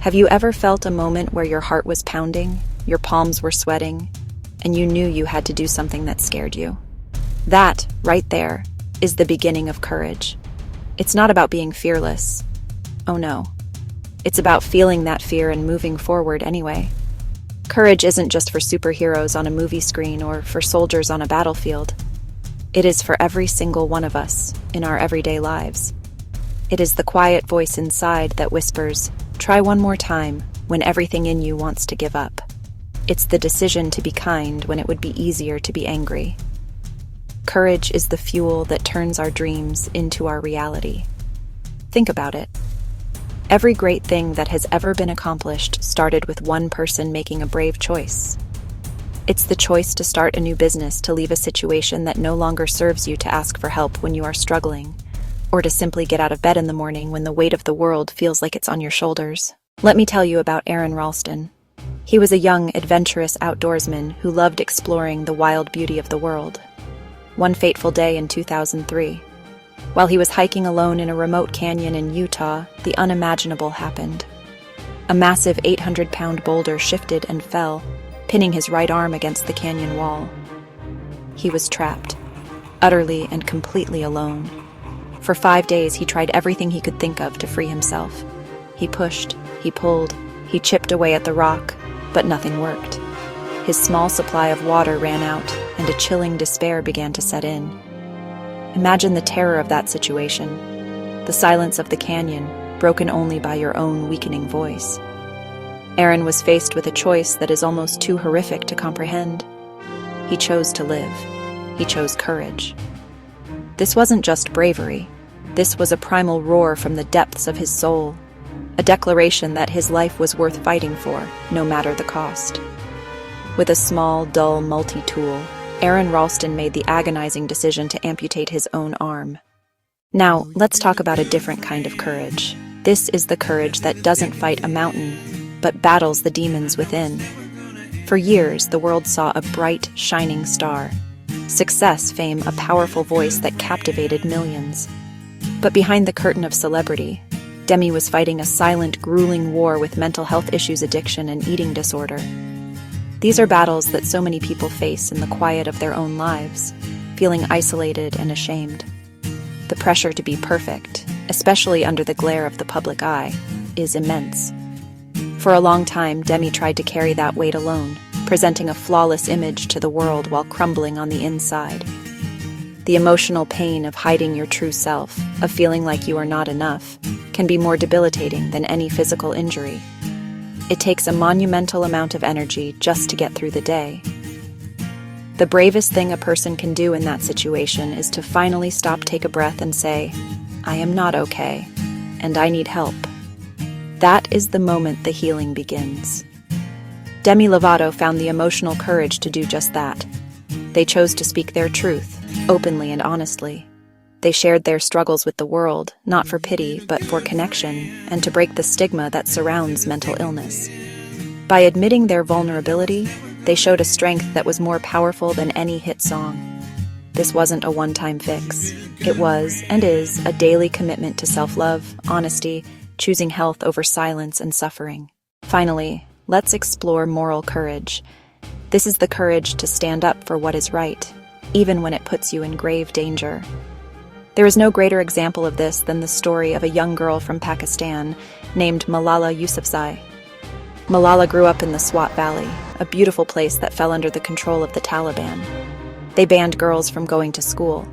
Have you ever felt a moment where your heart was pounding, your palms were sweating, and you knew you had to do something that scared you? That, right there, is the beginning of courage. It's not about being fearless. Oh no. It's about feeling that fear and moving forward anyway. Courage isn't just for superheroes on a movie screen or for soldiers on a battlefield. It is for every single one of us in our everyday lives. It is the quiet voice inside that whispers, "Try one more time," when everything in you wants to give up. It's the decision to be kind when it would be easier to be angry. Courage is the fuel that turns our dreams into our reality. Think about it. Every great thing that has ever been accomplished started with one person making a brave choice. It's the choice to start a new business, to leave a situation that no longer serves you, to ask for help when you are struggling, or to simply get out of bed in the morning when the weight of the world feels like it's on your shoulders. Let me tell you about Aron Ralston. He was a young, adventurous outdoorsman who loved exploring the wild beauty of the world. One fateful day in 2003, while he was hiking alone in a remote canyon in Utah, the unimaginable happened. A massive 800-pound boulder shifted and fell, pinning his right arm against the canyon wall. He was trapped, utterly and completely alone. For 5 days, he tried everything he could think of to free himself. He pushed, he pulled, he chipped away at the rock, but nothing worked. His small supply of water ran out, and a chilling despair began to set in. Imagine the terror of that situation, the silence of the canyon, broken only by your own weakening voice. Aron was faced with a choice that is almost too horrific to comprehend. He chose to live. He chose courage. This wasn't just bravery. This was a primal roar from the depths of his soul, a declaration that his life was worth fighting for, no matter the cost. With a small, dull multi-tool, Aron Ralston made the agonizing decision to amputate his own arm. Now, let's talk about a different kind of courage. This is the courage that doesn't fight a mountain, but battles the demons within. For years, the world saw a bright, shining star. Success, fame, a powerful voice that captivated millions. But behind the curtain of celebrity, Demi was fighting a silent, grueling war with mental health issues, addiction, and eating disorder. These are battles that so many people face in the quiet of their own lives, feeling isolated and ashamed. The pressure to be perfect, especially under the glare of the public eye, is immense. For a long time, Demi tried to carry that weight alone, presenting a flawless image to the world while crumbling on the inside. The emotional pain of hiding your true self, of feeling like you are not enough, can be more debilitating than any physical injury. It takes a monumental amount of energy just to get through the day. The bravest thing a person can do in that situation is to finally stop, take a breath, and say, "I am not okay, and I need help." That is the moment the healing begins. Demi Lovato found the emotional courage to do just that. They chose to speak their truth, openly and honestly. They shared their struggles with the world, not for pity, but for connection, and to break the stigma that surrounds mental illness. By admitting their vulnerability, they showed a strength that was more powerful than any hit song. This wasn't a one-time fix. It was, and is, a daily commitment to self-love, honesty, choosing health over silence and suffering. Finally, let's explore moral courage. This is the courage to stand up for what is right, even when it puts you in grave danger. There is no greater example of this than the story of a young girl from Pakistan named Malala Yousafzai. Malala grew up in the Swat Valley, a beautiful place that fell under the control of the Taliban. They banned girls from going to school.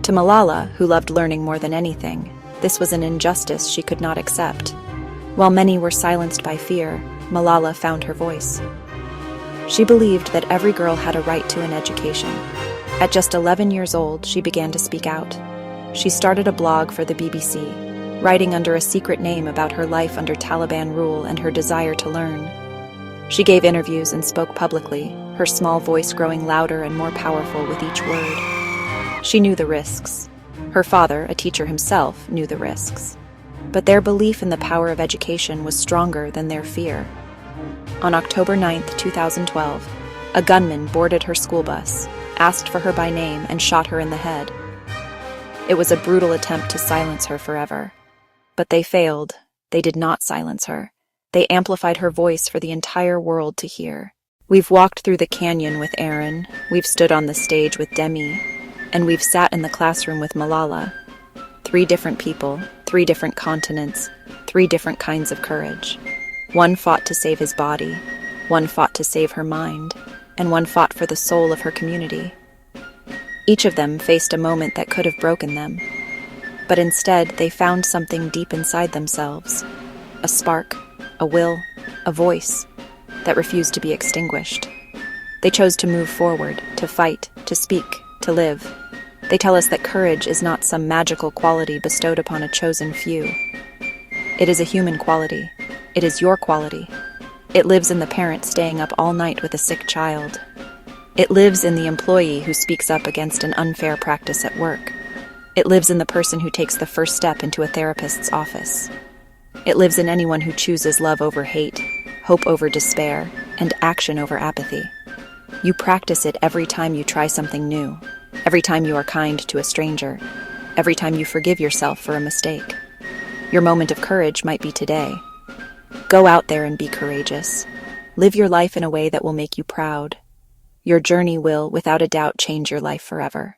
To Malala, who loved learning more than anything, this was an injustice she could not accept. While many were silenced by fear, Malala found her voice. She believed that every girl had a right to an education. At just 11 years old, she began to speak out. She started a blog for the BBC, writing under a secret name about her life under Taliban rule and her desire to learn. She gave interviews and spoke publicly, her small voice growing louder and more powerful with each word. She knew the risks. Her father, a teacher himself, knew the risks. But their belief in the power of education was stronger than their fear. On October 9, 2012, a gunman boarded her school bus, asked for her by name, and shot her in the head. It was a brutal attempt to silence her forever. But they failed. They did not silence her. They amplified her voice for the entire world to hear. We've walked through the canyon with Aaron, we've stood on the stage with Demi, and we've sat in the classroom with Malala. 3 different people, 3 different continents, 3 different kinds of courage. One fought to save his body, one fought to save her mind, and one fought for the soul of her community. Each of them faced a moment that could have broken them, but instead they found something deep inside themselves, a spark, a will, a voice that refused to be extinguished. They chose to move forward, to fight, to speak, to live. They tell us that courage is not some magical quality bestowed upon a chosen few. It is a human quality. It is your quality. It lives in the parent staying up all night with a sick child. It lives in the employee who speaks up against an unfair practice at work. It lives in the person who takes the first step into a therapist's office. It lives in anyone who chooses love over hate, hope over despair, and action over apathy. You practice it every time you try something new, every time you are kind to a stranger, every time you forgive yourself for a mistake. Your moment of courage might be today. Go out there and be courageous. Live your life in a way that will make you proud. Your journey will, without a doubt, change your life forever.